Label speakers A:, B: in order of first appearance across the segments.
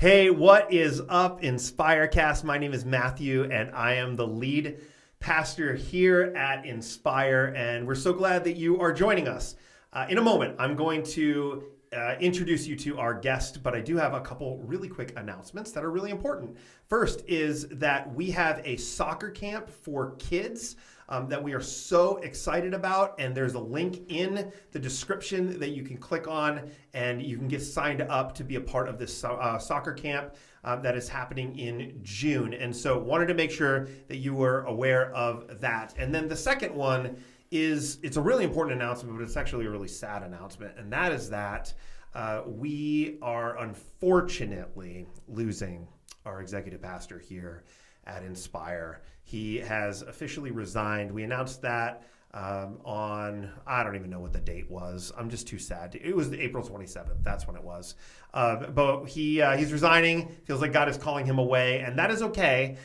A: Hey, what is up, Inspirecast? My name is Matthew, and I am the lead pastor here at Inspire, and we're so glad that you are joining us. In a moment, I'm going to introduce you to our guest, but I do have a couple really quick announcements that are really important. First is that we have a soccer camp for kids that we are so excited about, and there's a link in the description that you can click on, and you can get signed up to be a part of this soccer camp that is happening in June. And so wanted to make sure that you were aware of that. And then the second one is, it's a really important announcement, but it's actually a really sad announcement, and that is that we are unfortunately losing our executive pastor here at Inspire. He has officially resigned. We announced that on, I don't even know what the date was. I'm just too sad. It was April 27th. That's when it was. But he's resigning. Feels like God is calling him away, and that is okay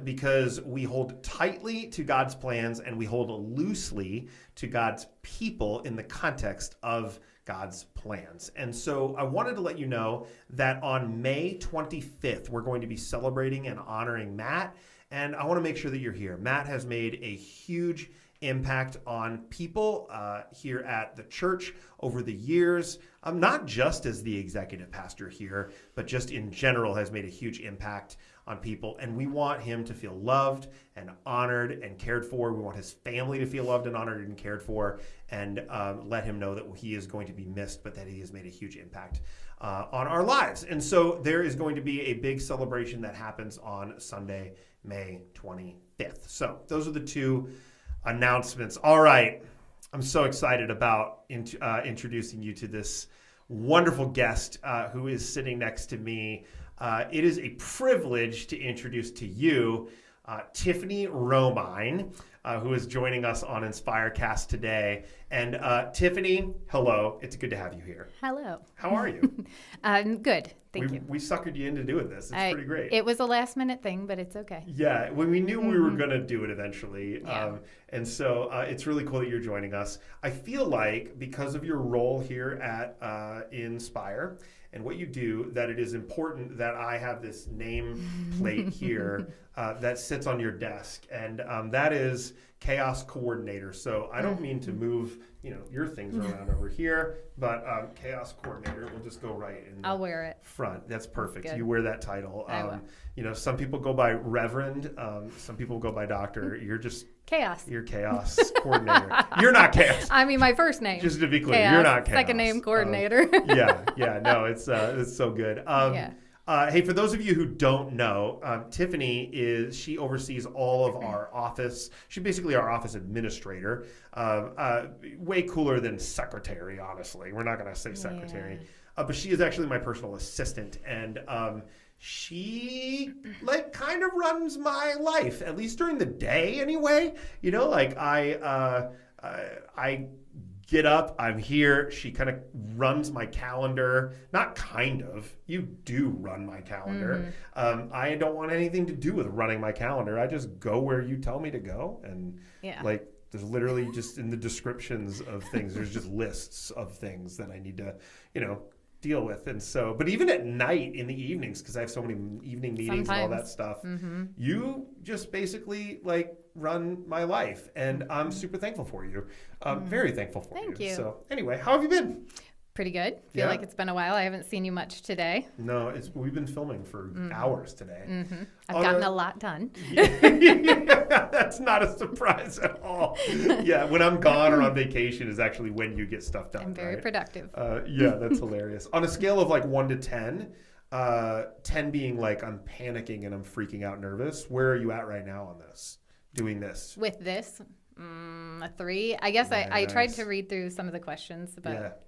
A: because we hold tightly to God's plans and we hold loosely to God's people in the context of God's plans. And so I wanted to let you know that on May 25th, we're going to be celebrating and honoring Matt. And I want to make sure that you're here. Matt has made a huge impact on people here at the church over the years, not just as the executive pastor here, but just in general has made a huge impact on people. And we want him to feel loved and honored and cared for. We want his family to feel loved and honored and cared for, and let him know that he is going to be missed, but that he has made a huge impact on our lives. And so there is going to be a big celebration that happens on Sunday, May 25th. So those are the two announcements. All right. I'm so excited about introducing you to this wonderful guest who is sitting next to me. It is a privilege to introduce to you Tiffany Romine, who is joining us on Inspirecast today. And Tiffany, hello. It's good to have you here.
B: Hello.
A: How are you?
B: I'm good. Thank you.
A: We suckered you into doing this. It's pretty great.
B: It was a last minute thing, but it's okay.
A: Yeah, when we knew we were going to do it eventually.
B: Yeah.
A: And so it's really cool that you're joining us. I feel like because of your role here at Inspire and what you do, that it is important that I have this name plate here that sits on your desk. And that is Chaos Coordinator. So I don't mean to move your things around over here, but Chaos Coordinator will just go right in
B: I'll wear it.
A: Front. That's perfect.
B: That's
A: you wear that title.
B: I will.
A: Some people go by Reverend, some people go by Doctor. You're just
B: Chaos.
A: You're Chaos Coordinator. You're not Chaos.
B: I mean, my first name.
A: Just to be clear,
B: Chaos.
A: you're not Chaos.
B: Second name Coordinator.
A: No, it's so good. Hey, for those of you who don't know, Tiffany she oversees all of our office. She's basically our office administrator. Way cooler than secretary, honestly. We're not going to say secretary.
B: Yeah.
A: But she is actually my personal assistant, and she kind of runs my life, at least during the day anyway. I get up, I'm here. She kind of runs my calendar. Not kind of. You do run my calendar.
B: Mm-hmm.
A: I don't want anything to do with running my calendar. I just go where you tell me to go. And there's literally just in the descriptions of things, there's just lists of things that I need to, deal with. And so, but even at night in the evenings, because I have so many evening meetings and all that stuff, you just basically run my life. And I'm super thankful for you. Very thankful for you.
B: Thank you.
A: So anyway, how have you been?
B: Pretty good. Feel like it's been a while. I haven't seen you much today.
A: No, we've been filming for hours today.
B: Mm-hmm. I've gotten a lot done.
A: That's not a surprise at all. Yeah, when I'm gone or on vacation is actually when you get stuff done.
B: I'm very productive.
A: That's hilarious. On a scale of 1 to 10, 10 being I'm panicking and I'm freaking out nervous, where are you at right now on this? Doing this?
B: With this? A 3. I guess I tried to read through some of the questions, but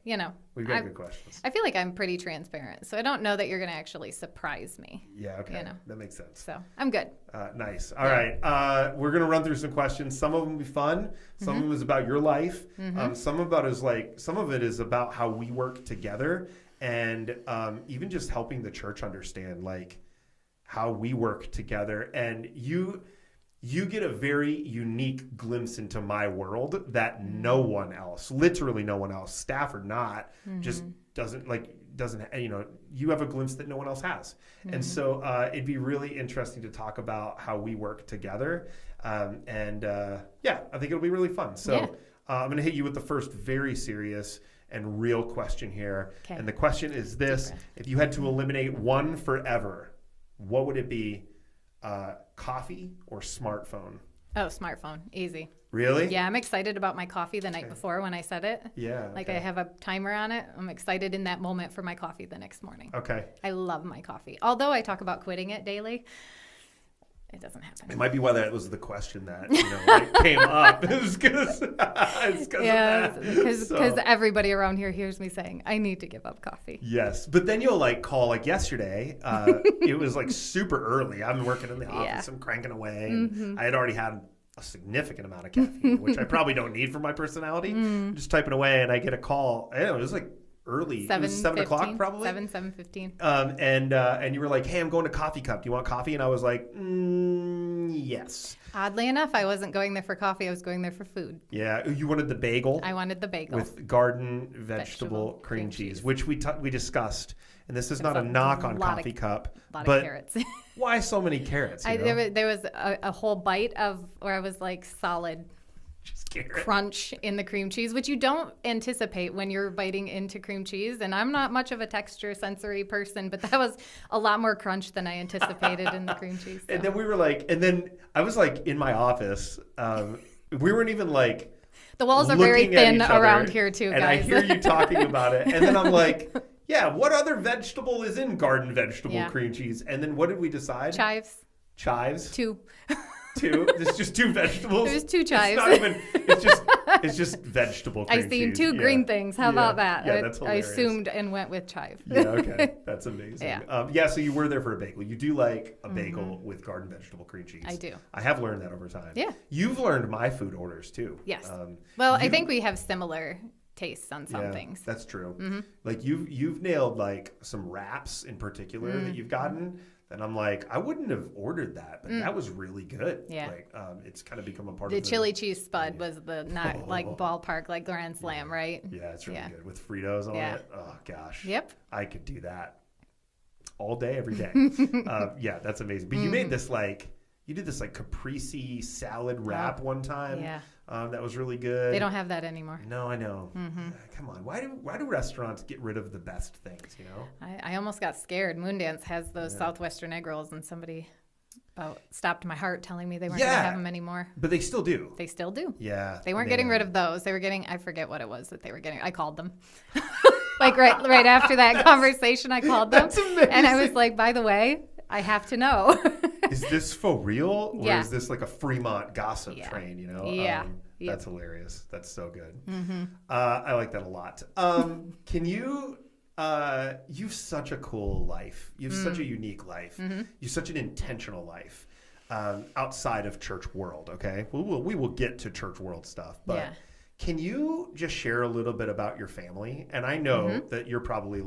A: we've got good questions.
B: I feel like I'm pretty transparent, so I don't know that you're going to actually surprise me.
A: Yeah, okay. That makes sense.
B: So I'm good.
A: Nice. All right. We're going to run through some questions. Some of them will be fun. Some of them is about your life. Some of it is about how we work together, and even just helping the church understand how we work together. And you get a very unique glimpse into my world that no one else, literally no one else, staff or not, just doesn't doesn't, you have a glimpse that no one else has. Mm-hmm. And so it'd be really interesting to talk about how we work together. I think it'll be really fun. So I'm going to hit you with the first very serious and real question here. Okay. And the question is this: if you had to eliminate one forever, what would it be? Coffee or smartphone?
B: Oh, smartphone. Easy.
A: Really?
B: Yeah, I'm excited about my coffee the night before when I set it.
A: Yeah.
B: Like I have a timer on it. I'm excited in that moment for my coffee the next morning.
A: Okay.
B: I love my coffee. Although I talk about quitting it daily, it doesn't happen.
A: It might be why that was the question that came up. It's because of that.
B: Because everybody around here hears me saying, I need to give up coffee.
A: Yes. But then you'll call yesterday. It was super early. I'm working in the office. I'm cranking away. And I had already had a significant amount of caffeine, which I probably don't need for my personality. I'm just typing away and I get a call. I don't know, it was early. 7 o'clock probably.
B: 7:15.
A: And you were like, hey, I'm going to Coffee Cup. Do you want coffee? And I was like, yes.
B: Oddly enough, I wasn't going there for coffee. I was going there for food.
A: Yeah. You wanted the bagel?
B: I wanted the bagel.
A: With garden vegetable cream cheese, which we discussed. And this is not a knock on Coffee Cup.
B: A lot of carrots.
A: Why so many carrots?
B: There was a whole bite where I was solid crunch in the cream cheese, which you don't anticipate when you're biting into cream cheese. And I'm not much of a texture sensory person, but that was a lot more crunch than I anticipated in the cream cheese. So.
A: And then we were and then I was in my office. We weren't even
B: the walls are very thin around here too, guys.
A: And I hear you talking about it. And then I'm like, yeah, what other vegetable is in garden vegetable cream cheese? And then what did we decide? Chives?
B: 2.
A: 2? It's just 2 vegetables?
B: There's 2 chives.
A: It's just vegetable cream cheese.
B: I seen 2 green things. How about that?
A: Yeah, that's hilarious.
B: I assumed and went with chive.
A: Yeah, okay. That's amazing. So you were there for a bagel. You do like a bagel with garden vegetable cream chease.
B: I do.
A: I have learned that over time.
B: Yeah.
A: You've learned my food orders too.
B: Yes. I think we have similar tastes on some things.
A: That's true. Mm-hmm. You've nailed some wraps in particular that you've gotten. And I'm I wouldn't have ordered that, but that was really good. Yeah. It's kind of become a part of
B: the chili cheese spud was the ballpark, Grand Slam, right?
A: Yeah, it's really good with Fritos on it. Oh, gosh.
B: Yep.
A: I could do that all day, every day. That's amazing. But you made this you did this caprese salad wrap one time.
B: Yeah.
A: That was really good.
B: They don't have that anymore.
A: No, I know. Mm-hmm. Come on. Why do restaurants get rid of the best things,
B: I almost got scared. Moondance has those Southwestern egg rolls, and somebody stopped my heart telling me they weren't going to have them anymore.
A: But they still do.
B: They still do.
A: Yeah.
B: They weren't getting rid of those. They were getting, I forget what it was that they were getting. I called them. right after that conversation, I called them.
A: That's amazing.
B: And I was like, by the way, I have to know.
A: Is this for real? Or is this a Fremont gossip train,
B: Yeah.
A: That's hilarious. That's so good. Mm-hmm. I like that a lot. Can you, you've such a cool life. You have such a unique life. Mm-hmm. You have such an intentional life outside of church world, okay? We will get to church world stuff, but can you just share a little bit about your family? And I know that you're probably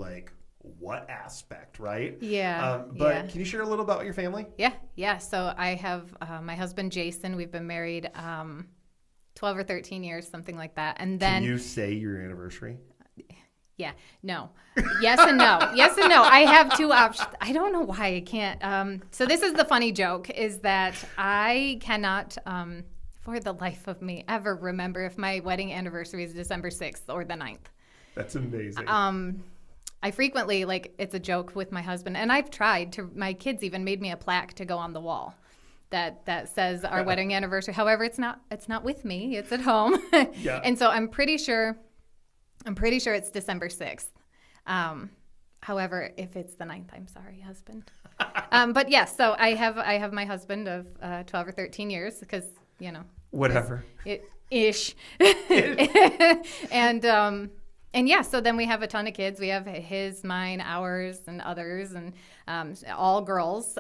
A: what aspect, right?
B: Yeah.
A: But can you share a little about your family?
B: Yeah. So I have my husband, Jason. We've been married 12 or 13 years, something like that. And then...
A: Can you say your anniversary?
B: Yeah. No. Yes and no. Yes and no. I have 2 options. I don't know why I can't. So this is the funny joke, is that I cannot... for the life of me, ever remember if my wedding anniversary is December 6th or the 9th.
A: That's amazing.
B: I frequently, it's a joke with my husband, and I've tried to, my kids even made me a plaque to go on the wall that says our wedding anniversary. However, it's not with me, it's at home. Yeah. And so I'm pretty sure it's December 6th. However, if it's the 9th, I'm sorry, husband. But yes, so I have my husband of 12 or 13 years because,
A: whatever.
B: Ish. And yeah, so then we have a ton of kids. We have his, mine, ours, and others, and all girls.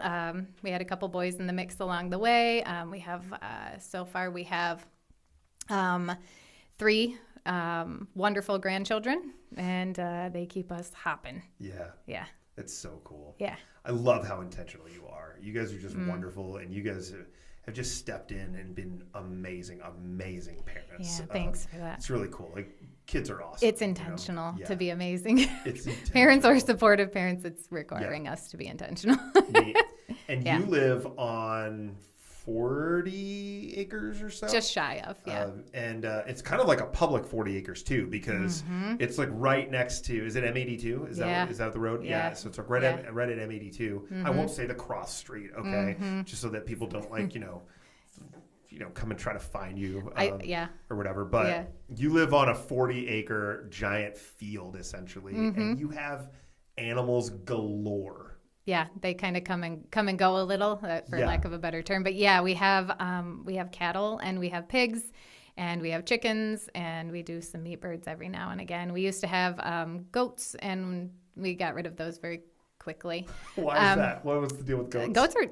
B: We had a couple boys in the mix along the way. We have, so far, we have 3 wonderful grandchildren, and they keep us hopping.
A: Yeah.
B: Yeah.
A: It's so cool.
B: Yeah.
A: I love how intentional you are. You guys are just wonderful, and you guys have just stepped in and been amazing parents.
B: Yeah, thanks for that.
A: It's really cool. Like, kids are awesome.
B: It's intentional
A: Yeah.
B: to be amazing.
A: It's intentional.
B: Parents are supportive parents. It's requiring us to be intentional.
A: Neat. And
B: Yeah.
A: you live on 40 acres or so?
B: Just shy of, yeah.
A: And it's kind of like a public 40 acres too, because it's like right next to, is it M82? Is that the road?
B: Yeah.
A: So it's like right at M82. I won't say the cross street, okay? Just so that people don't like, come and try to find you or whatever. But you live on a 40-acre giant field, essentially, and you have animals galore.
B: Yeah, they kind of come and go a little, for lack of a better term. But yeah, we have cattle and we have pigs and we have chickens and we do some meat birds every now and again. We used to have goats and we got rid of those very quickly.
A: Why is that? What was the deal with goats?
B: Goats are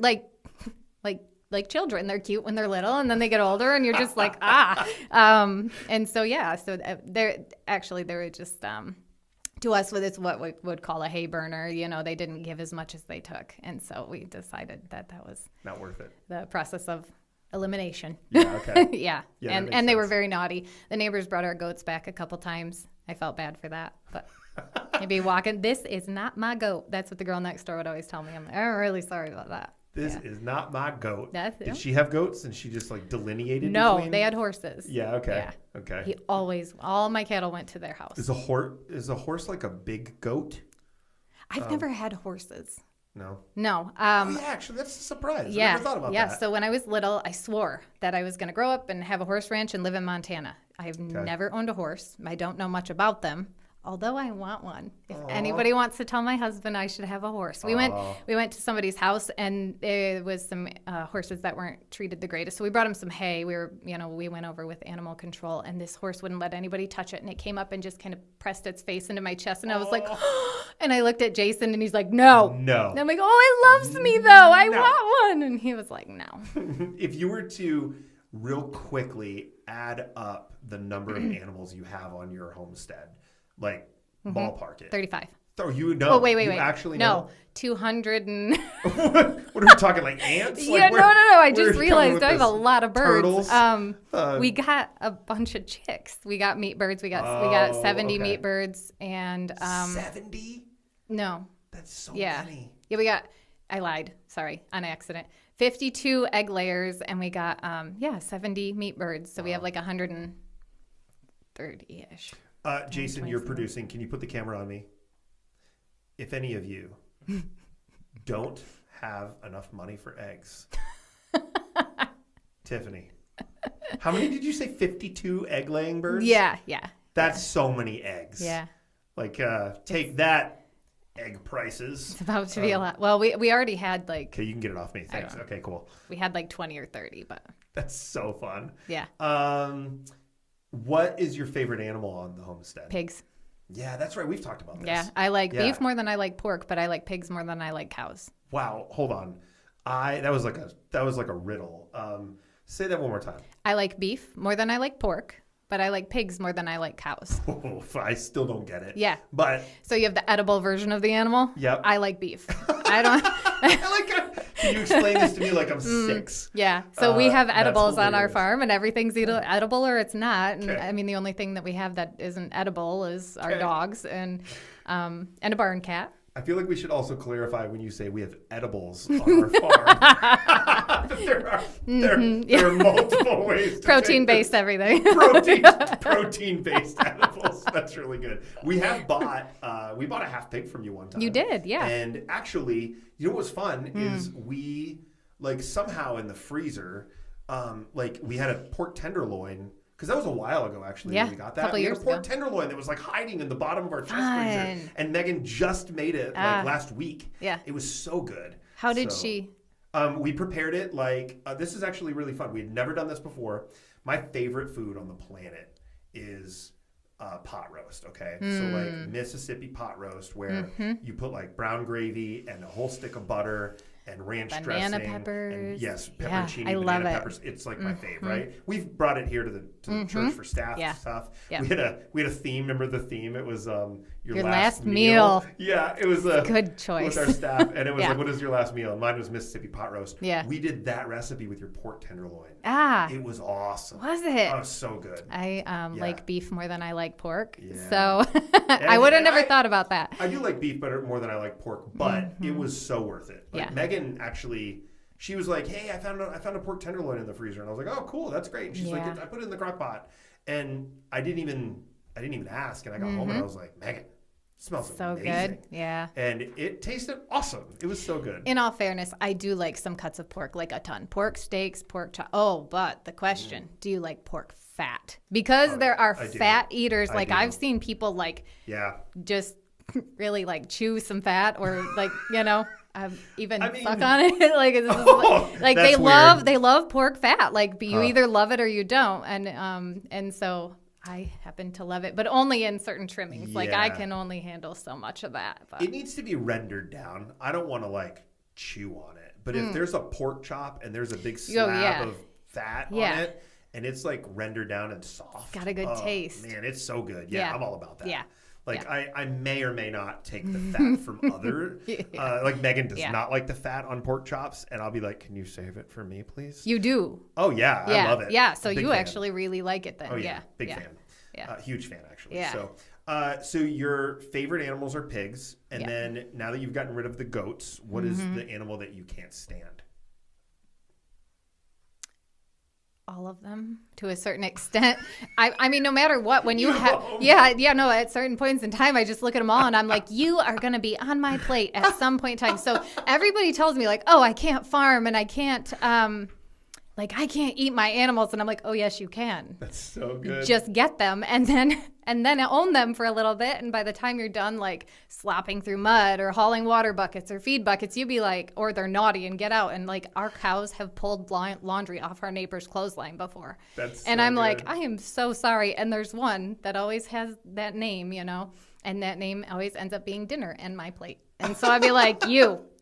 B: like children. They're cute when they're little, and then they get older, and you're just like And so they were just to us, it's what we would call a hay burner. They didn't give as much as they took, and so we decided that was
A: not worth it.
B: The process of elimination.
A: Yeah. Okay.
B: Yeah. And they were very naughty. The neighbors brought our goats back a couple times. I felt bad for that, but. I'd be walking, this is not my goat. That's what the girl next door would always tell me. I'm really sorry about that.
A: This is not my goat.
B: Did
A: she have goats and she just like delineated?
B: No,
A: between?
B: they had horses.
A: Yeah, okay.
B: Yeah.
A: Okay.
B: All my cattle went to their house.
A: Is a horse like a big goat?
B: I've never had horses.
A: No.
B: No.
A: Yeah, actually, that's a surprise. I never thought about that.
B: Yeah, so when I was little, I swore that I was going to grow up and have a horse ranch and live in Montana. I've never owned a horse. I don't know much about them. Although I want one. If anybody wants to tell my husband I should have a horse. We went to somebody's house and there was some horses that weren't treated the greatest. So we brought him some hay. We went over with animal control and this horse wouldn't let anybody touch it. And it came up and just kind of pressed its face into my chest. And I was like, and I looked at Jason and he's like, no.
A: No.
B: And I'm like, it loves me though. I want one. And he was like, no.
A: If you were to real quickly add up the number of animals you have on your homestead, like ballpark it.
B: 35.
A: Oh, you know.
B: Oh, wait.
A: You actually know?
B: No, 200 and...
A: What are we talking, like ants?
B: Yeah, no. I just realized I have a lot of birds.
A: Turtles?
B: We got a bunch of chicks. We got meat birds. We got 70 meat birds and...
A: 70?
B: No.
A: That's so many.
B: Yeah, we got... I lied. Sorry, on accident. 52 egg layers and we got 70 meat birds. So we have like 130-ish.
A: Jason, you're producing. Can you put the camera on me? If any of you don't have enough money for eggs, Tiffany, how many did you say? 52 egg-laying birds?
B: Yeah.
A: That's so many eggs.
B: Yeah.
A: Like, take that, egg prices.
B: It's about to be a lot. Well, we already had like...
A: Okay, you can get it off me. Thanks. Okay, cool.
B: We had like 20 or 30, but...
A: That's so fun.
B: Yeah.
A: What is your favorite animal on the homestead?
B: Pigs.
A: Yeah, that's right. We've talked about this.
B: Yeah, I like beef more than I like pork, but I like pigs more than I like cows.
A: Wow, hold on. That was like a riddle. Say that one more time.
B: I like beef more than I like pork, but I like pigs more than I like cows.
A: Oh, I still don't get it.
B: Yeah.
A: But
B: so you have the edible version of the animal?
A: Yep.
B: I like beef. I don't
A: Can you explain this to me like I'm 6?
B: Yeah. So we have edibles on our farm and everything's either edible or it's not. And I mean the only thing that we have that isn't edible is our dogs and a barn cat.
A: I feel like we should also clarify when you say we have edibles on our farm. there are multiple ways to
B: protein-based everything.
A: Protein-based edibles. That's really good. We bought a half pig from you one time.
B: You did, yeah.
A: And actually, you know what was fun is we somehow in the freezer, we had a pork tenderloin. Because that was a while ago, actually, when we got that.
B: A couple years ago.
A: We had a pork tenderloin that was hiding in the bottom of our chest freezer. And Megan just made it last week.
B: Yeah.
A: It was so good.
B: How did she?
A: We prepared it this is actually really fun. We had never done this before. My favorite food on the planet is pot roast, okay? So Mississippi pot roast where you put brown gravy and a whole stick of butter and ranch
B: banana
A: dressing.
B: Peppers.
A: And, yes, pepperoncini,
B: I love
A: banana
B: it.
A: peppers. It's like my fave, right? We've brought it here to the church for staff stuff.
B: Yeah.
A: We had a theme. Remember the theme? It was your
B: Your
A: last
B: last meal.
A: Yeah, it was
B: Good choice.
A: with our staff, and it was
B: Yeah.
A: like, what is your last meal? And mine was Mississippi pot roast.
B: Yeah.
A: We did that recipe with your pork tenderloin.
B: Ah,
A: It was awesome.
B: was it?
A: Oh, so good.
B: I like beef more than I like pork.
A: Yeah.
B: So I would have
A: And
B: never thought about that.
A: I do like beef better more than I like pork, but it was so worth it. Like
B: Yeah.
A: Megan actually, she was like, "Hey, I found a pork tenderloin in the freezer," and I was like, "Oh, cool, that's great." And she's like,
B: Yeah.
A: "I put it in the crock pot," and I didn't even ask, and I got home and I was like, "Megan, it smells
B: So
A: amazing."
B: good. Yeah.
A: And it tasted awesome. It was so good.
B: In all fairness, I do like some cuts of pork, like a ton. Pork steaks, pork chop. Oh, but the question, do you like pork fat? Because there are
A: I do.
B: fat eaters.
A: I
B: Like
A: do.
B: I've seen people like
A: Yeah.
B: just really like chew some fat or like, even
A: I mean-
B: suck on it. Like, it's just,
A: Oh,
B: like
A: that's
B: they love pork fat. Like you either love it or you don't. And so I happen to love it, but only in certain trimmings. Like I
A: Yeah.
B: can only handle so much of that. But
A: It needs to be rendered down. I don't want to like chew on it. But if there's a pork chop and there's a big slab
B: yeah.
A: of fat
B: Yeah.
A: on it and it's like rendered down and soft.
B: Got a good taste.
A: Man, it's so good. Yeah,
B: Yeah.
A: I'm all about that.
B: Yeah.
A: Like I may or may not take the fat from other. Like Megan does
B: Yeah.
A: not like the fat on pork chops, and I'll be like, "Can you save it for me, please?"
B: you do.
A: Oh yeah,
B: Yeah.
A: I love it.
B: Yeah. So
A: Big
B: you
A: fan.
B: actually really like it then.
A: Oh yeah, big
B: yeah.
A: fan.
B: Yeah.
A: Huge fan actually.
B: Yeah.
A: So your favorite animals are pigs, and
B: Yeah.
A: then now that you've gotten rid of the goats, what is
B: Mm-hmm.
A: the animal that you can't stand?
B: All of them to a certain extent. I mean, no matter what, when you have,
A: No.
B: no, at certain points in time, I just look at them all and I'm like, you are going to be on my plate at some point in time. So everybody tells me like, oh, I can't farm and I can't, I can't eat my animals. And I'm like, oh, yes, you can.
A: That's so good.
B: Just get them and then own them for a little bit. And by the time you're done, like slopping through mud or hauling water buckets or feed buckets, you'd be like, or they're naughty and get out. And like our cows have pulled laundry off our neighbor's clothesline before.
A: That's
B: And
A: so
B: I'm like,
A: good.
B: I am so sorry. And there's one that always has that name, and that name always ends up being dinner and my plate. And so I'd be like,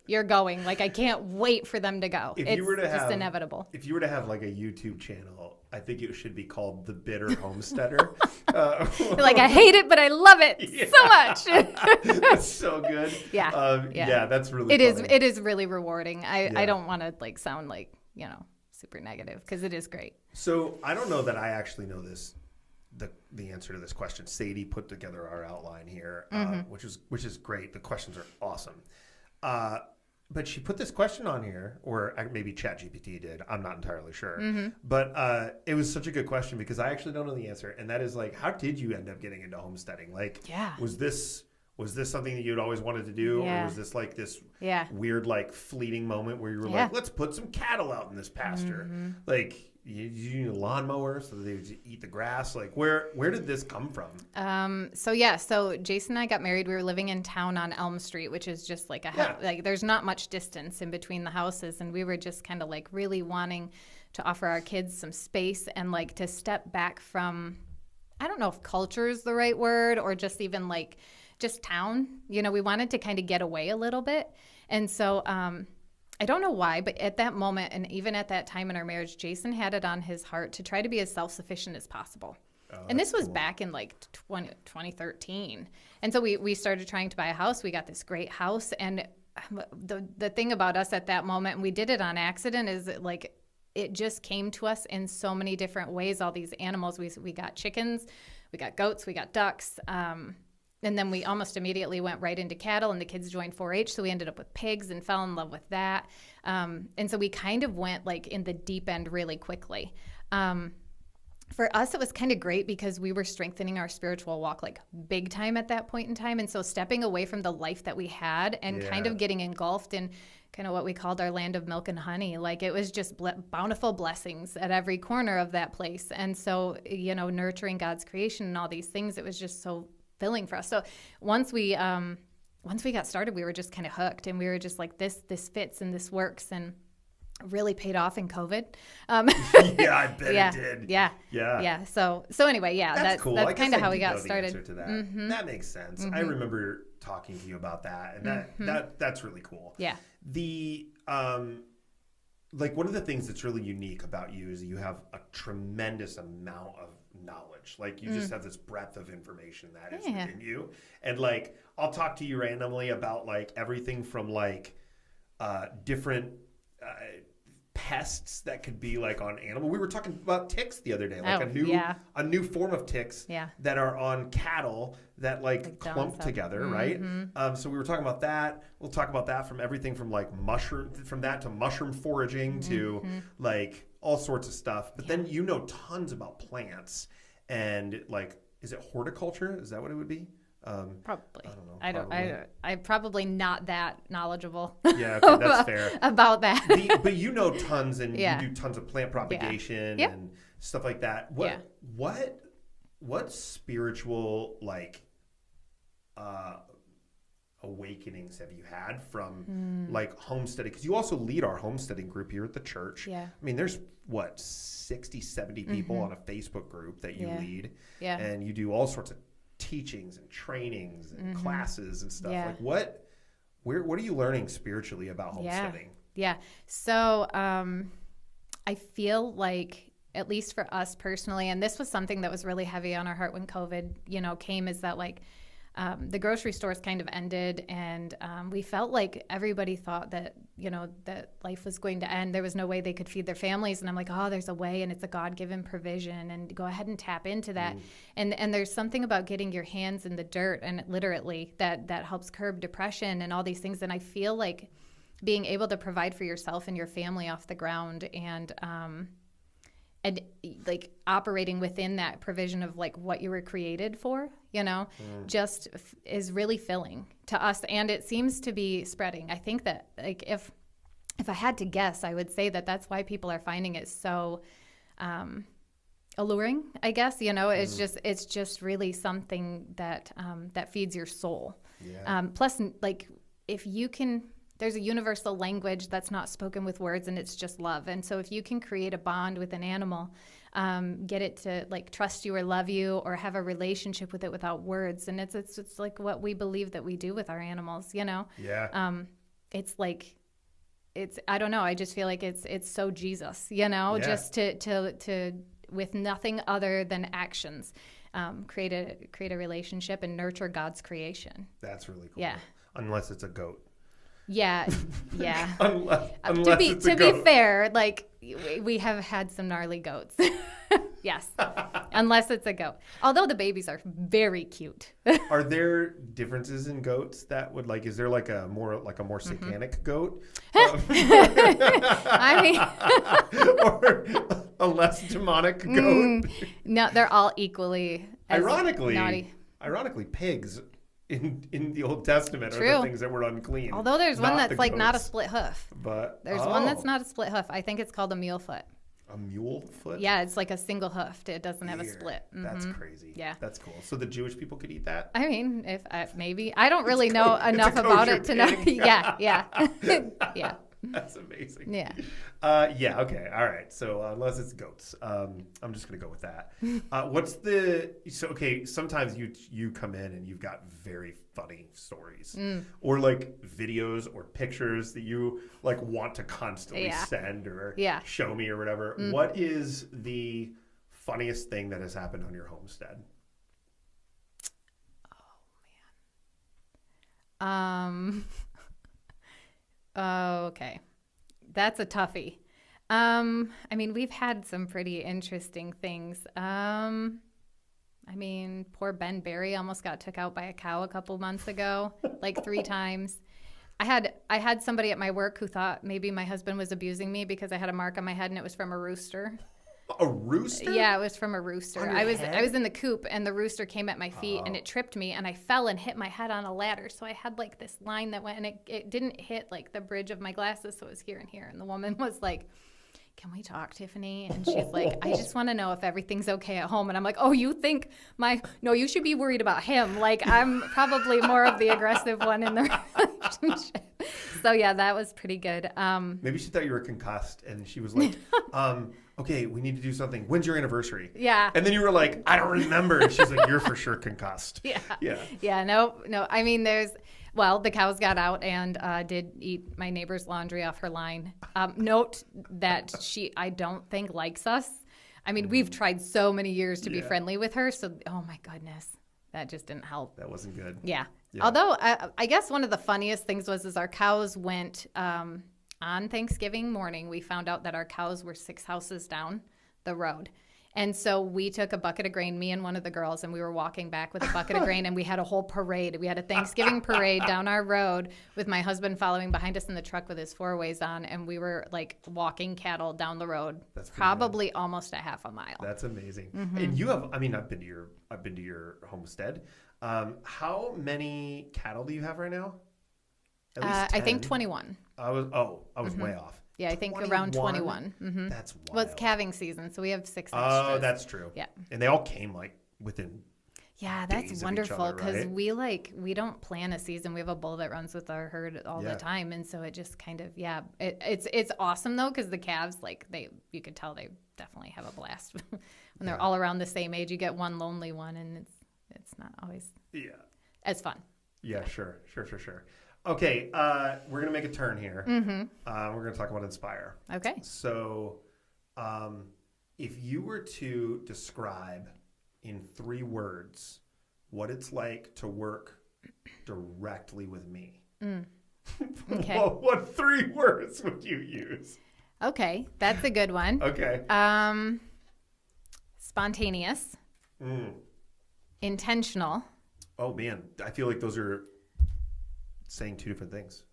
B: you're going. Like, I can't wait for them to go.
A: If
B: It's
A: you were to
B: just
A: have,
B: inevitable.
A: If you were to have like a YouTube channel, I think it should be called The Bitter Homesteader.
B: Like, I hate it, but I love it so much.
A: That's so good.
B: Yeah.
A: Yeah, that's really
B: It
A: funny.
B: is really rewarding. I
A: Yeah.
B: don't want to like sound like, super negative because it is great.
A: So I don't know that I actually know the answer to this question. Sadie put together our outline here, which is great. The questions are awesome. But she put this question on here, or maybe ChatGPT did. I'm not entirely sure. But it was such a good question because I actually don't know the answer. And that is like, how did you end up getting into homesteading? Like,
B: Yeah.
A: was this something that you'd always wanted to do?
B: Yeah.
A: Or was this like this
B: Yeah.
A: weird, like fleeting moment where you were
B: Yeah.
A: like, let's put some cattle out in this pasture? Like, you need a lawnmower so that they would eat the grass. Like, where did this come from?
B: So Jason and I got married. We were living in town on Elm Street, which is just like like there's not much distance in between the houses, and we were just kind of like really wanting to offer our kids some space and like to step back from, I don't know if culture is the right word or just even like just town. We wanted to kind of get away a little bit, and so I don't know why, but at that moment and even at that time in our marriage, Jason had it on his heart to try to be as self-sufficient as possible. And this was back in like 2013. And so we started trying to buy a house. We got this great house. And the thing about us at that moment, and we did it on accident, is that like it just came to us in so many different ways. All these animals, we got chickens, we got goats, we got ducks. And then we almost immediately went right into cattle, and the kids joined 4-H. So we ended up with pigs and fell in love with that. And so we kind of went like in the deep end really quickly. For us, it was kind of great because we were strengthening our spiritual walk like big time at that point in time. And so stepping away from the life that we had and kind of getting engulfed in kind of what we called our land of milk and honey. Like it was just bountiful blessings at every corner of that place. And so, nurturing God's creation and all these things, it was just so filling for us. So once we got started, we were just kind of hooked, and we were just like, this fits and this works, and really paid off in COVID.
A: Yeah, I bet it did.
B: Yeah. So anyway,
A: that's cool.
B: That's kind of how we got started.
A: To that. That makes sense. I remember talking to you about that, and that's really cool.
B: Yeah.
A: The like one of the things that's really unique about you is you have a tremendous amount of knowledge. Like you just have this breadth of information that is within you. And like, I'll talk to you randomly about like everything from like different pests that could be like on animal. We were talking about ticks the other day, like a new form of ticks that are on cattle that like clump together, right? So we were talking about that. We'll talk about that from everything from like mushroom foraging to like all sorts of stuff. But then you know tons about plants and like, is it horticulture? Is that what it would be?
B: Probably.
A: I don't know.
B: I'm probably not that knowledge,able.
A: Yeah, okay, that's fair.
B: About that.
A: But you know tons, and you do tons of plant propagation and stuff like that. What spiritual like awakenings have you had from like homesteading? Because you also lead our homesteading group here at the church. Yeah. I mean, there's 60, 70 people on a Facebook group that you lead. Yeah. And you do all sorts of teachings and trainings and classes and stuff. Like what are you learning spiritually about homesteading?
B: Yeah. So I feel like, at least for us personally, and this was something that was really heavy on our heart when COVID, came, is that like the grocery stores kind of ended, and we felt like everybody thought that, that life was going to end. There was no way they could feed their families. And I'm like, oh, there's a way, and it's a God-given provision, and go ahead and tap into that. And there's something about getting your hands in the dirt, and literally that helps curb depression and all these things. And I feel like being able to provide for yourself and your family off the ground, and like operating within that provision of like what you were created for, just is really filling to us. And it seems to be spreading. I think that like if I had to guess, I would say that that's why people are finding it so alluring, I guess. It's just really something that that feeds your soul. Yeah. Plus, like if you can, there's a universal language that's not spoken with words, and it's just love. And so if you can create a bond with an animal, get it to like trust you or love you or have a relationship with it without words, and it's like what we believe that we do with our animals, Yeah. It's like, I don't know. I just feel like it's so Jesus, just to with nothing other than actions, create a relationship and nurture God's creation.
A: That's really cool. Yeah. Unless it's a goat.
B: Yeah.
A: unless
B: to be fair, like we have had some gnarly goats. Yes. Unless it's a goat. Although the babies are very cute.
A: Are there differences in goats that would is there like a more satanic goat?
B: I mean,
A: or a less demonic goat?
B: No, they're all equally naughty.
A: Ironically, pigs in the Old Testament
B: True.
A: Are the things that were unclean.
B: Although there's one that's like not a split hoof.
A: But
B: there's one that's not a split hoof. I think it's called a mule foot.
A: A mule foot?
B: Yeah, it's like a single hoofed. It doesn't have a split.
A: That's crazy.
B: Yeah.
A: That's cool. So the Jewish people could eat that?
B: I mean, if maybe. I don't really know enough about it to know. Yeah. Yeah.
A: That's amazing.
B: Yeah.
A: Okay. All right. So unless it's goats, I'm just gonna go with that. Sometimes you come in and you've got very funny stories, or like videos or pictures that you like want to constantly send or show me or whatever. What is the funniest thing that has happened on your homestead?
B: Oh man. Okay. That's a toughie. I mean, we've had some pretty interesting things. I mean, poor Ben Barry almost got took out by a cow a couple months ago, like 3 times. I had somebody at my work who thought maybe my husband was abusing me because I had a mark on my head and it was from a rooster.
A: A rooster?
B: Yeah, it was from a rooster. I was in the coop and the rooster came at my feet and it tripped me and I fell and hit my head on a ladder. So I had like this line that went and it didn't hit like the bridge of my glasses, so it was here and here. And the woman was like, "Can we talk, Tiffany?" And she's like, "I just want to know if everything's okay at home." And I'm like, "Oh, you think no, you should be worried about him. Like I'm probably more of the aggressive one in the relationship." So yeah, that was pretty good.
A: Maybe she thought you were concussed and she was like, okay, we need to do something. When's your anniversary?
B: Yeah.
A: And then you were like, I don't remember. And she's like, you're for sure concussed.
B: Yeah. No. I mean, Well, the cows got out and did eat my neighbor's laundry off her line. Note that I don't think, likes us. I mean, we've tried so many years to be friendly with her. So, oh my goodness, that just didn't help.
A: That wasn't good.
B: Yeah. Although I guess one of the funniest things was our cows went on Thanksgiving morning. We found out that our cows were 6 houses down the road. And so we took a bucket of grain, me and one of the girls, and we were walking back with a bucket of grain, and we had a whole parade. We had a Thanksgiving parade down our road with my husband following behind us in the truck with his 4-ways on, and we were like walking cattle down the road, probably almost a half a mile.
A: That's amazing. And you have, I mean, I've been to your homestead. How many cattle do you have right now? At least 10.
B: I think 21.
A: I was way off.
B: Yeah, I think around 21. Mm-hmm.
A: That's wild.
B: Well, it's calving season, so we have 6 extras.
A: Oh, that's true.
B: Yeah.
A: And they all came like within
B: that's wonderful because
A: right?
B: we don't plan a season. We have a bull that runs with our herd all the time, and so it just kind of it's awesome though because the calves you could tell they definitely have a blast when they're all around the same age. You get one lonely one, and it's not always as fun.
A: Yeah, sure. Okay, we're going to make a turn here. We're going to talk about Inspire.
B: Okay.
A: So if you were to describe in 3 words what it's like to work directly with me,
B: okay.
A: what 3 words would you use?
B: Okay, that's a good one.
A: Okay.
B: Spontaneous. Intentional.
A: Oh, man. I feel like those are saying 2 different things.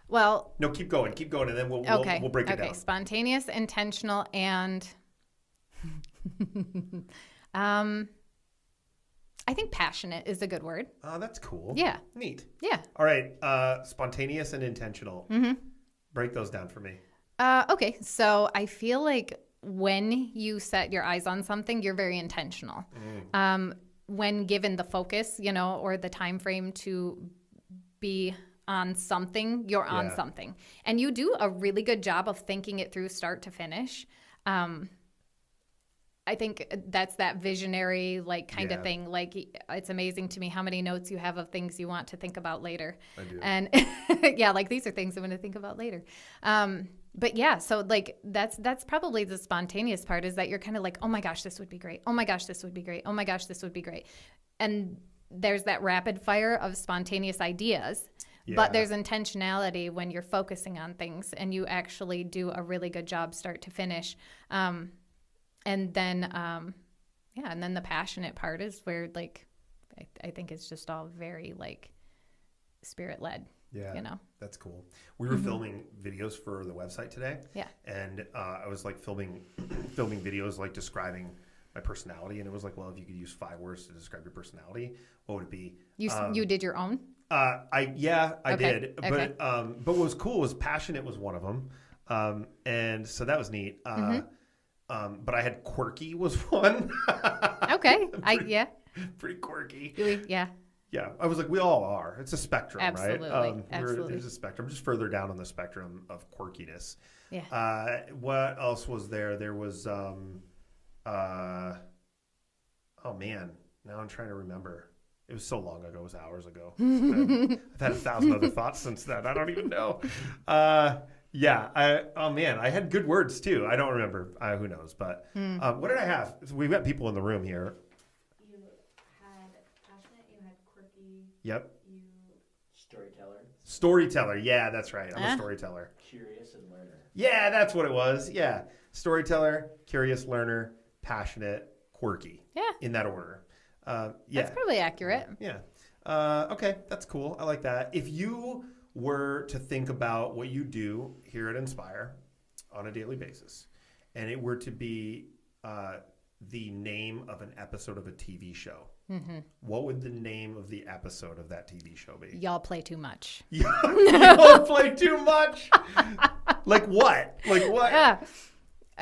B: Well,
A: no, keep going, and then we'll break it down.
B: Spontaneous, intentional, and I think passionate is a good word.
A: Oh, that's cool.
B: Yeah.
A: Neat.
B: Yeah.
A: All right. Spontaneous and intentional. Break those down for me.
B: Okay. So I feel like when you set your eyes on something, you're very intentional. When given the focus, or the time frame to be on something, you're on something. And you do a really good job of thinking it through start to finish. I think that's that visionary kind of thing. Like, it's amazing to me how many notes you have of things you want to think about later.
A: I do.
B: And these are things I'm going to think about later. But yeah, so that's probably the spontaneous part, is that you're kind of like, oh my gosh, this would be great. Oh my gosh, this would be great. Oh my gosh, this would be great. And there's that rapid fire of spontaneous ideas. But there's intentionality when you're focusing on things and you actually do a really good job start to finish. And then the passionate part is where I think it's just all very spirit led.
A: Yeah, that's cool. We were filming videos for the website today. Yeah, and I was filming videos describing my personality, and it was well, if you could use 5 words to describe your personality, what would it be?
B: You did your own?
A: I did, but what was cool was passionate was one of them, and so that was neat. But I had quirky was one.
B: Okay,
A: pretty quirky.
B: Yeah,
A: I was we all are. It's a spectrum,
B: absolutely.
A: Right?
B: Absolutely.
A: There's a spectrum, just further down on the spectrum of quirkiness.
B: Yeah.
A: What else was there? There was, oh man, now I'm trying to remember. It was so long ago. It was hours ago. I've had 1,000 other thoughts since then. I don't even know. I had good words too. I don't remember. Who knows? But what did I have? We've got people in the room here.
C: You had passionate. You had quirky.
A: Yep.
C: You
A: Storyteller. Yeah, that's right. I'm a storyteller.
C: Curious and learner.
A: Yeah, that's what it was. Yeah, storyteller, curious learner, passionate, quirky.
B: Yeah.
A: In that order.
B: That's probably accurate.
A: Yeah. Okay, that's cool. I like that. If you were to think about what you do here at Inspire on a daily basis, and it were to be the name of an episode of a TV show, what would the name of the episode of that TV show be?
B: Y'all play too much.
A: Y'all play too much? Like what?
B: Yeah.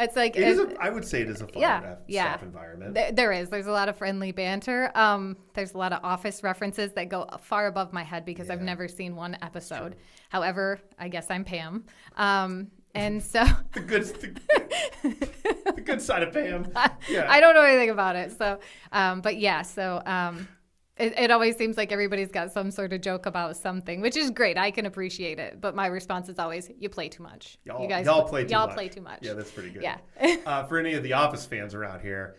B: It's
A: I would say it is a fun staff environment.
B: There's a lot of friendly banter. There's a lot of office references that go far above my head because I've never seen one episode. However, I guess I'm Pam. And so
A: the good side of Pam. Yeah.
B: I don't know anything about it. So, it always seems like everybody's got some sort of joke about something, which is great. I can appreciate it. But my response is always, you play too much.
A: Y'all play too much.
B: much.
A: Yeah, that's pretty good.
B: Yeah.
A: For any of the Office fans around here,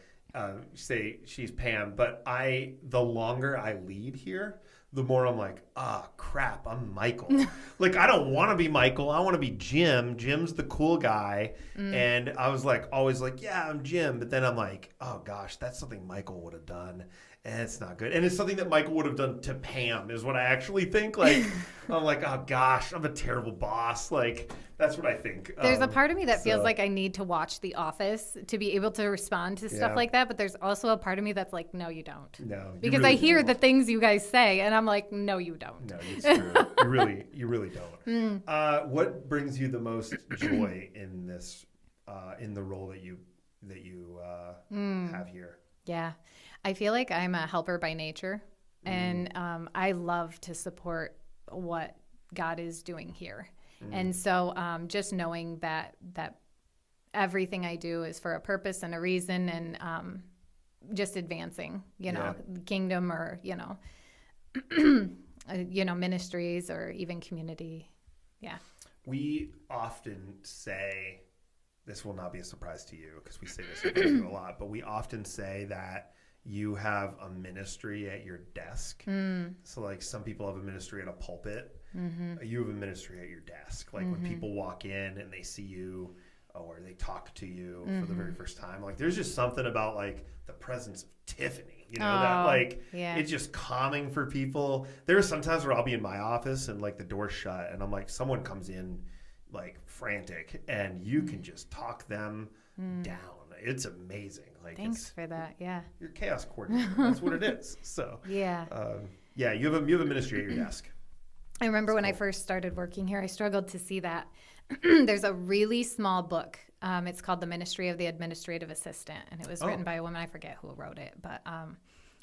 A: say she's Pam, but the longer I lead here, the more I'm like, crap, I'm Michael. Like, I don't want to be Michael. I want to be Jim. Jim's the cool guy. And I was like, always like, yeah, I'm Jim. But then I'm like, oh gosh, that's something Michael would have done. And it's not good. And it's something that Michael would have done to Pam is what I actually think. Like, I'm like, oh gosh, I'm a terrible boss. Like, that's what I think.
B: There's a part of me that feels like I need to watch The Office to be able to respond to stuff like that. But there's also a part of me that's like, no, you don't.
A: No.
B: Because
A: really
B: I hear
A: don't.
B: the things you guys say, and I'm like, no, you don't.
A: No, it's true. You really don't. What brings you the most joy in this, in the role that you have here?
B: Yeah. I feel like I'm a helper by nature, and I love to support what God is doing here. And so just knowing that everything I do is for a purpose and a reason, and just advancing, the kingdom, or, ministries, or even community. Yeah.
A: We often say, this will not be a surprise to you because we say this a lot, but we often say that you have a ministry at your desk. So like some people have a ministry at a pulpit. You have a ministry at your desk. Like when people walk in and they see you, or they talk to you for the very first time, like there's just something about like the presence of Tiffany, that like it's just calming for people. There are some times where I'll be in my office and like the door's shut and I'm like, someone comes in like frantic and you can just talk them down. It's amazing. Like,
B: thanks for that. Yeah.
A: You're chaos coordinator. That's what it is. So you have a ministry at your desk.
B: I remember when I first started working here, I struggled to see that. There's a really small book. It's called The Ministry of the Administrative Assistant, and it was written by a woman. I forget who wrote it, but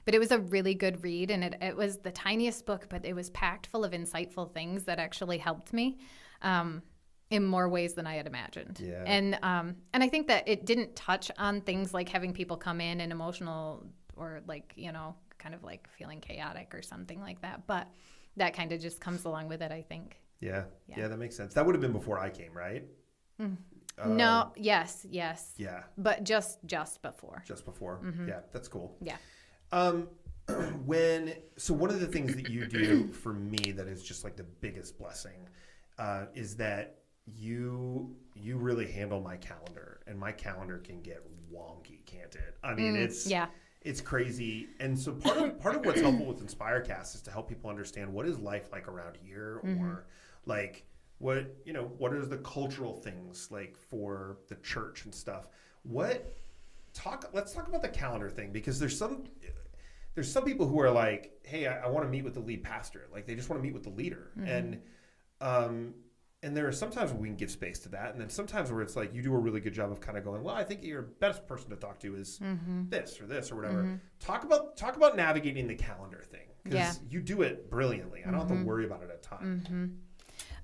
B: it was a really good read, and it was the tiniest book, but it was packed full of insightful things that actually helped me. In more ways than I had imagined. Yeah. And I think that it didn't touch on things like having people come in and emotional, or like, kind of like feeling chaotic or something like that. But that kind of just comes along with it, I think.
A: Yeah, that makes sense. That would have been before I came, right?
B: No, yes.
A: Yeah.
B: But just before.
A: Just before. Yeah, that's cool.
B: Yeah.
A: So one of the things that you do for me that is just like the biggest blessing is that you really handle my calendar, and my calendar can get wonky, can't it? I mean, it's crazy. And so part of what's helpful with InspireCast is to help people understand what is life like around here, or like what is the cultural things like for the church and stuff. Let's talk about the calendar thing, because there's some people who are like, hey, I want to meet with the lead pastor. Like they just want to meet with the leader. And there are sometimes where we can give space to that, and then sometimes where it's like you do a really good job of kind of going, well, I think your best person to talk to is this or whatever. Talk about navigating the calendar thing, because you do it brilliantly. I don't have to worry about it a ton.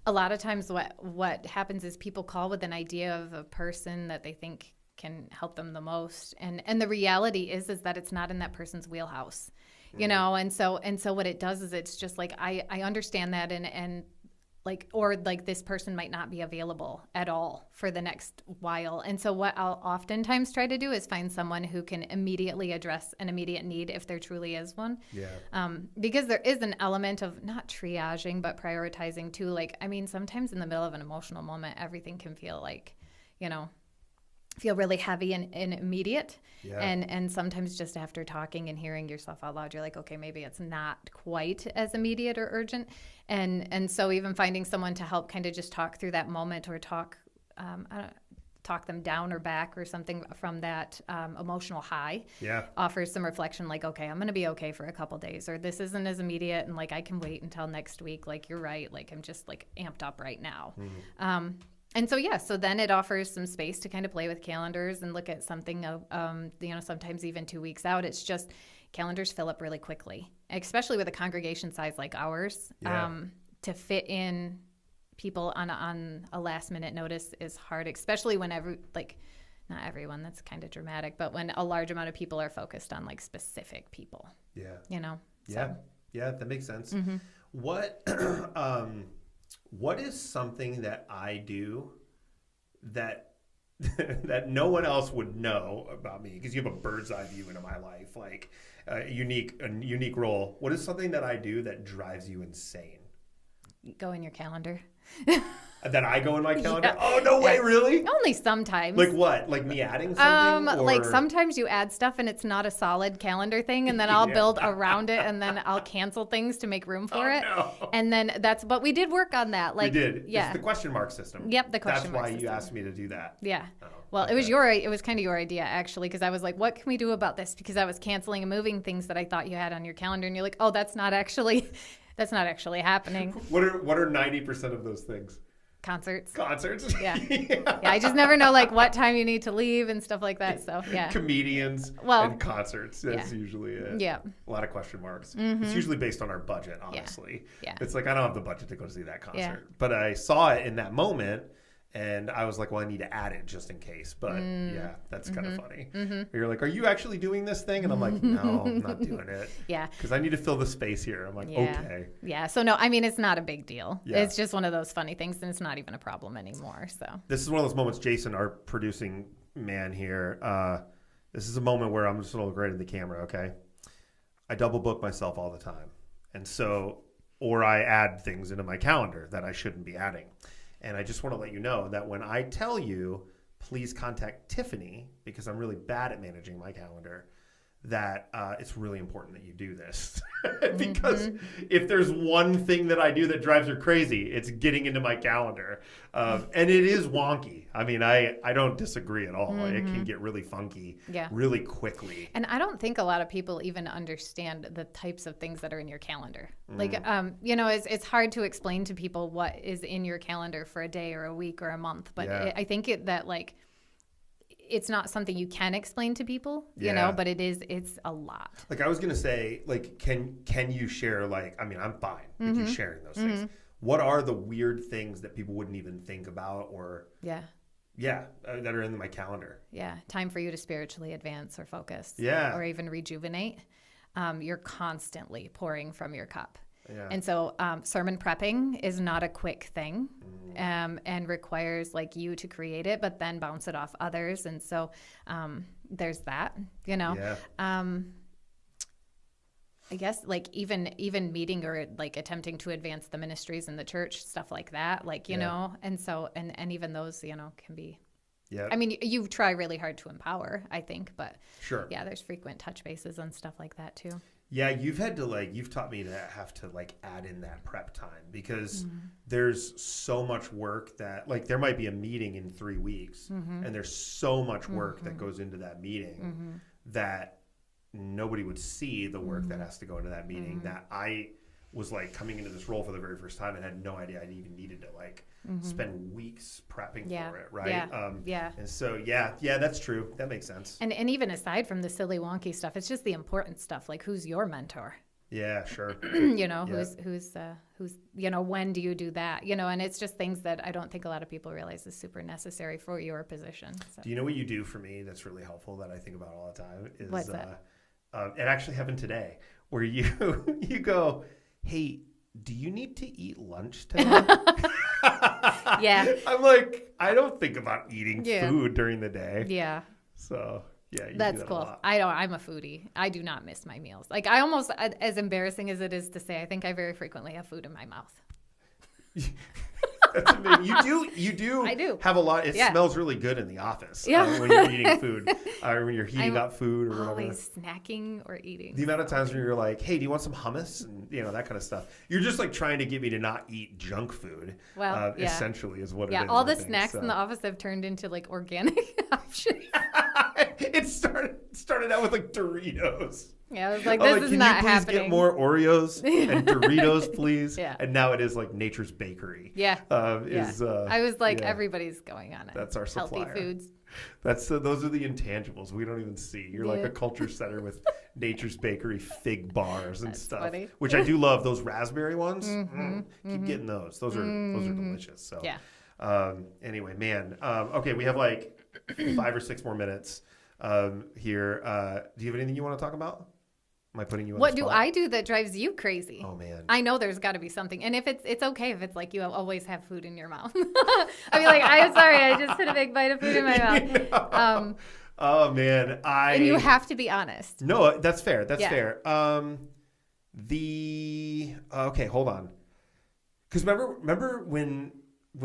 B: A lot of times what happens is people call with an idea of a person that they think can help them the most, and the reality is that it's not in that person's wheelhouse, and so what it does is it's just like I understand that, and like, or like this person might not be available at all for the next while. And so what I'll oftentimes try to do is find someone who can immediately address an immediate need if there truly is one. Yeah. Because there is an element of not triaging, but prioritizing too. Like, I mean, sometimes in the middle of an emotional moment, everything can feel like, feel really heavy and immediate. Yeah. And sometimes just after talking and hearing yourself out loud, you're like, okay, maybe it's not quite as immediate or urgent. And so even finding someone to help kind of just talk through that moment, or talk them down or back or something from that emotional high, offers some reflection, like, okay, I'm going to be okay for a couple days, or this isn't as immediate, and like I can wait until next week. Like, you're right. Like, I'm just like amped up right now. And so, so then it offers some space to kind of play with calendars and look at something, sometimes even 2 weeks out. It's just calendars fill up really quickly, especially with a congregation size like ours. To fit in people on a last minute notice is hard, especially when not everyone, that's kind of dramatic, but when a large amount of people are focused on like specific people.
A: Yeah. Yeah, that makes sense.
B: Mm-hmm.
A: What what is something that I do that that no one else would know about me, because you have a bird's eye view into my life, like a unique role. What is something that I do that drives you insane?
B: Go in your calendar.
A: That I go in my calendar?
B: Yeah.
A: Oh, no way, really?
B: Only sometimes.
A: Like what? Like me adding something? Or...
B: Like sometimes you add stuff and it's not a solid calendar thing, and then I'll build around it, and then I'll cancel things to make room for it.
A: No.
B: And then but we did work on that. Like,
A: we did.
B: Yeah.
A: It's the question mark system.
B: Yep, the question mark
A: That's why
B: system.
A: you asked me to do that.
B: Yeah.
A: Oh,
B: Well,
A: okay.
B: it was kind of your idea, actually, because I was like, what can we do about this? Because I was canceling and moving things that I thought you had on your calendar, and you're like, oh, that's not actually happening.
A: What are 90% of those things?
B: Concerts.
A: Concerts.
B: Yeah. Yeah, I just never know like what time you need to leave and stuff like that. So yeah.
A: Comedians
B: Well,
A: and concerts. That's usually it.
B: Yeah.
A: A lot of question marks.
B: Mm-hmm.
A: It's usually based on our budget, honestly.
B: Yeah.
A: It's like, I don't have the budget to go see that concert.
B: Yeah.
A: But I saw it in that moment, and I was like, well, I need to add it just in case. But yeah, that's kind of funny.
B: Mm-hmm.
A: You're like, are you actually doing this thing? And I'm like, no, I'm not doing it.
B: Yeah.
A: Because I need to fill the space here. I'm like,
B: Yeah.
A: okay.
B: Yeah. So no, I mean, it's not a big deal.
A: Yeah.
B: It's just one of those funny things, and it's not even a problem anymore. So
A: This is one of those moments, Jason, our producing man here. This is a moment where I'm just going to look right at the camera, okay? I double book myself all the time. And so, or I add things into my calendar that I shouldn't be adding. And I just want to let you know that when I tell you, please contact Tiffany, because I'm really bad at managing my calendar, that it's really important that you do this. Because if there's one thing that I do that drives her crazy, it's getting into my calendar. And it is wonky. I mean, I don't disagree at all. It can get really funky really quickly.
B: And I don't think a lot of people even understand the types of things that are in your calendar. Like, it's hard to explain to people what is in your calendar for a day or a week or a month. But I think that it's not something you can explain to people, but it's a lot.
A: Like I was going to say, like, can you share, like, I mean, I'm fine with you sharing those things. What are the weird things that people wouldn't even think about or that are in my calendar? Yeah.
B: Time for you to spiritually advance or focus.
A: Yeah.
B: Or even rejuvenate. You're constantly pouring from your cup.
A: Yeah.
B: And so sermon prepping is not a quick thing and requires like you to create it, but then bounce it off others. And so there's that,
A: Yeah.
B: I guess like even meeting or like attempting to advance the ministries in the church, stuff like that, like, you know, and so, and even those, can be, I mean, you try really hard to empower, I think, but
A: sure.
B: Yeah, there's frequent touch bases and stuff like that too.
A: Yeah, you've taught me to have to like add in that prep time because there's so much work that like there might be a meeting in 3 weeks and there's so much work that goes into that meeting that nobody would see the work that has to go into that meeting that I was like coming into this role for the very first time and had no idea I even needed to like spend weeks prepping for it, right? And so, that's true. That makes sense.
B: And even aside from the silly wonky stuff, it's just the important stuff, like who's your mentor?
A: Yeah, sure.
B: Who's when do you do that? And it's just things that I don't think a lot of people realize is super necessary for your position. So.
A: Do you know what you do for me that's really helpful that I think about all the time?
B: What's that?
A: It actually happened today where you go, hey, do you need to eat lunch today?
B: Yeah.
A: I'm like, I don't think about eating food during the day.
B: Yeah.
A: So, yeah, you
B: that's
A: do that
B: cool.
A: a lot.
B: I'm a foodie. I do not miss my meals. Like I almost, as embarrassing as it is to say, I think I very frequently have food in my mouth.
A: That's amazing. You do.
B: I do.
A: Have a lot. It smells really good in the office when you're eating food or when you're heating up food or whatever.
B: Always snacking or eating.
A: The amount of times when you're like, hey, do you want some hummus? And, that kind of stuff. You're just like trying to get me to not eat junk food. Well, essentially is what it is.
B: Yeah, all the snacks in the office have turned into like organic options.
A: It started out with like Doritos.
B: Yeah, I was like, this is not happening.
A: Can you please get more Oreos and Doritos, please?
B: Yeah.
A: And now it is like Nature's Bakery.
B: Yeah.
A: I
B: was like, everybody's going on it.
A: That's our supplier.
B: Healthy foods.
A: Those are the intangibles we don't even see. You're like a culture center with Nature's Bakery fig bars and stuff,
B: funny.
A: which I do love. Those raspberry ones, keep getting those. Those are delicious. So anyway, man. Okay, we have like 5 or 6 more minutes here. Do you have anything you want to talk about? Am I putting you on
B: What
A: the
B: do
A: spot?
B: I do that drives you crazy?
A: Oh man.
B: I know there's got to be something. And if it's okay if it's like you always have food in your mouth. I mean, like, I'm sorry, I just put a big bite of food in my mouth.
A: Oh man,
B: And you have to be honest.
A: No, that's fair. That's
B: Yeah.
A: fair. Okay, hold on. Because remember when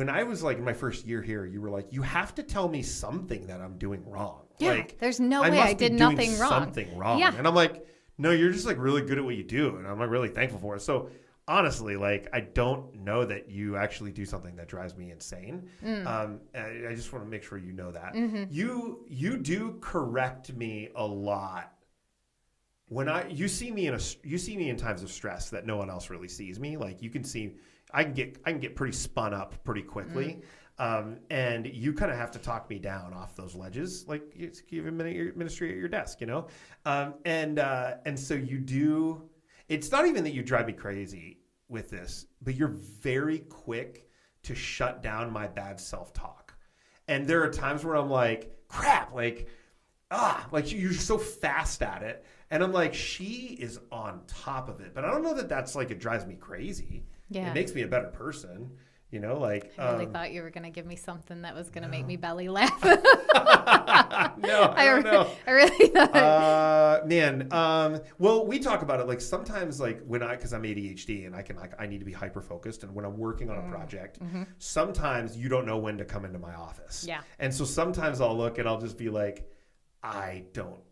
A: I was like in my first year here, you were like, you have to tell me something that I'm doing wrong.
B: Yeah,
A: Like,
B: there's no way
A: must
B: I
A: be
B: did
A: doing
B: nothing wrong.
A: Something wrong.
B: Yeah.
A: And I'm like, no, you're just like really good at what you do, and I'm like really thankful for it. So honestly, like I don't know that you actually do something that drives me insane. I just want to make sure you know that.
B: Mm-hmm.
A: You do correct me a lot. When you see me in times of stress that no one else really sees me. Like you can see, I can get pretty spun up pretty quickly, and you kind of have to talk me down off those ledges. Like you give a minute ministry at your desk, you know, and so you do. It's not even that you drive me crazy with this, but you're very quick to shut down my bad self-talk. And there are times where I'm like, crap, like you're so fast at it. And I'm like, she is on top of it. But I don't know that that's like, it drives me crazy.
B: Yeah.
A: It makes me a better person. You know, like.
B: I really thought you were going to give me something that was going to make me belly laugh.
A: No, I don't know.
B: I really thought.
A: Well, we talk about it like sometimes, like because I'm ADHD and I need to be hyper focused, and when I'm working on a project, sometimes you don't know when to come into my office.
B: Yeah.
A: And so sometimes I'll look and I'll just be like, I don't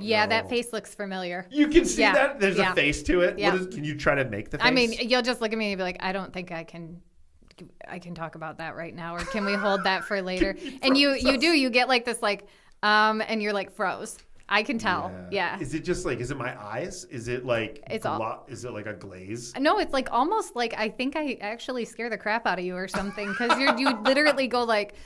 B: Yeah,
A: know.
B: that face looks familiar.
A: You can see that? There's
B: Yeah.
A: a face to it?
B: Yeah.
A: Can you try to make the face?
B: I mean, you'll just look at me and be like, I don't think I can talk about that right now, or can we hold that for later? And you get like this like, and you're like froze. I can tell. Yeah.
A: Is it just like, is it my eyes? Is it like,
B: It's
A: is it like a glaze?
B: No, it's like almost like I think I actually scare the crap out of you or something, because you literally go like,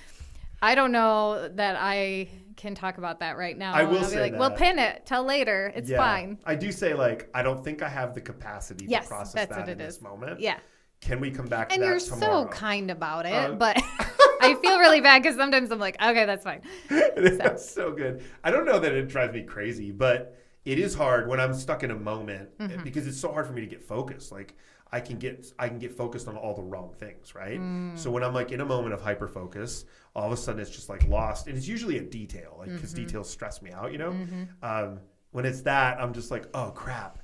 B: I don't know that I can talk about that right now.
A: I will
B: I'll be
A: say
B: like,
A: that.
B: We'll pin it till later. It's fine.
A: I do say like, I don't think I have the capacity to process
B: that's
A: that
B: what
A: in
B: it
A: this
B: is.
A: moment.
B: Yeah.
A: Can we come back to
B: And
A: that
B: you're
A: tomorrow?
B: so kind about it, but I feel really bad because sometimes I'm like, okay, that's fine.
A: That's so good. I don't know that it drives me crazy, but it is hard when I'm stuck in a moment because it's so hard for me to get focused. Like I can get focused on all the wrong things, right? So when I'm like in a moment of hyper focus, all of a sudden it's just like lost, and it's usually a detail, like because details stress me out, you know. When it's that, I'm just like, oh crap,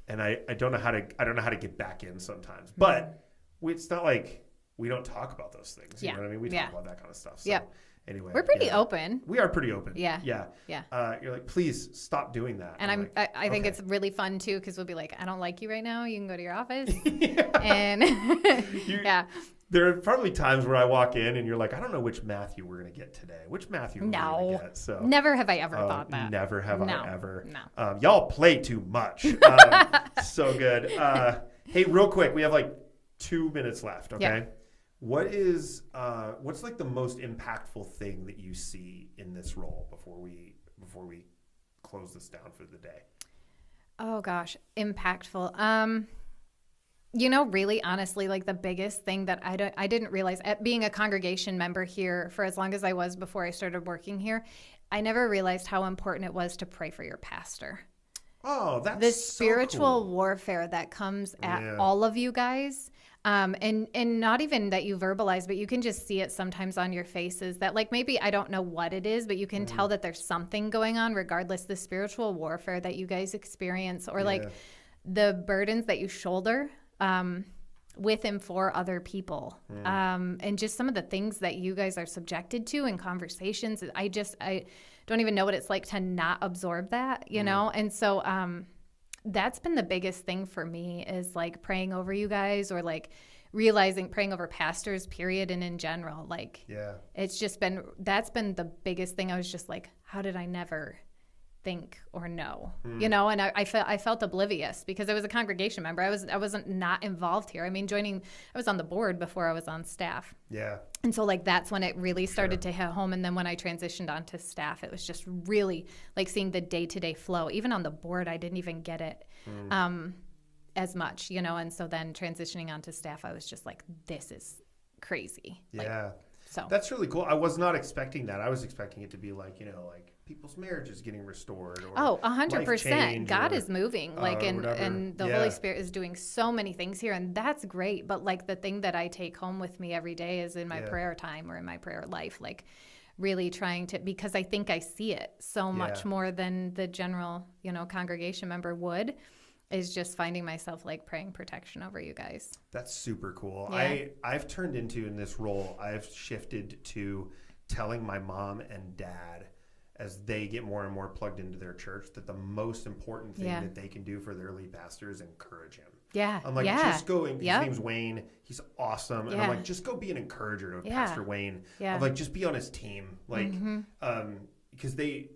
A: and I don't know how to get back in sometimes. But it's not like we don't talk about those things. You know what I mean? We talk about that kind of stuff. So anyway,
B: we're pretty open.
A: We are pretty open.
B: Yeah.
A: You're like, please stop doing that.
B: And
A: like,
B: I think it's really fun too, because we'll be like, I don't like you right now. You can go to your office. And
A: there are probably times where I walk in and you're like, I don't know which Matthew we're going to get today. Which Matthew we're going to get. So
B: never have I ever thought that.
A: Never have I ever.
B: No.
A: Y'all play too much. So good. Hey, real quick, we have like 2 minutes left. Okay.
B: Yeah.
A: What's like the most impactful thing that you see in this role before we close this down for the day?
B: Oh gosh, impactful. Really honestly, like the biggest thing that I didn't realize at being a congregation member here for as long as I was before I started working here, I never realized how important it was to pray for your pastor.
A: Oh, that's
B: the
A: so
B: spiritual
A: cool.
B: warfare that comes at all of you guys. And not even that you verbalize, but you can just see it sometimes on your faces that like maybe I don't know what it is, but you can tell that there's something going on regardless. The spiritual warfare that you guys experience, or like the burdens that you shoulder with and for other people, and just some of the things that you guys are subjected to in conversations. I don't even know what it's like to not absorb that, you know? And so that's been the biggest thing for me, is like praying over you guys, or like praying over pastors, period, and in general. Like, it's just that's been the biggest thing. I was just like, how did I never think or know, you know? And I felt oblivious because I was a congregation member. I wasn't not involved here. I mean, I was on the board before I was on staff.
A: Yeah.
B: And so like that's when it really started to hit home. And then when I transitioned onto staff, it was just really like seeing the day-to-day flow. Even on the board, I didn't even get it as much, you know? And so then transitioning onto staff, I was just like, this is crazy.
A: Yeah.
B: So
A: That's really cool. I was not expecting that. I was expecting it to be like, like people's marriages getting restored. Or
B: 100%. God is moving, and the
A: Yeah.
B: Holy Spirit is doing so many things here, and that's great. But like the thing that I take home with me every day is in my prayer time or in my prayer life, like really trying to, because I think I see it so much more than the general, congregation member would, is just finding myself like praying protection over you guys.
A: That's super cool.
B: Yeah.
A: I've turned into, in this role, I've shifted to telling my mom and dad, as they get more and more plugged into their church, that the most important thing that they can do for their lead pastor is encourage him.
B: Yeah.
A: I'm like, just go. His name's Wayne. He's awesome. And I'm
B: Yeah.
A: like, just go be an encourager to Pastor Wayne.
B: Yeah.
A: I'm like, just be on his team. Like, because they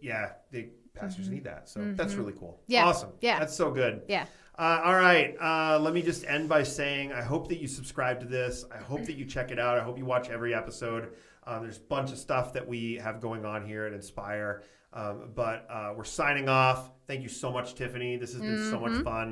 A: pastors need that. So that's really cool.
B: Yeah.
A: Awesome.
B: Yeah.
A: That's so good.
B: Yeah.
A: All right. Let me just end by saying, I hope that you subscribe to this. I hope that you check it out. I hope you watch every episode. There's a bunch of stuff that we have going on here at Inspire. But we're signing off. Thank you so much, Tiffany. This has been so much fun.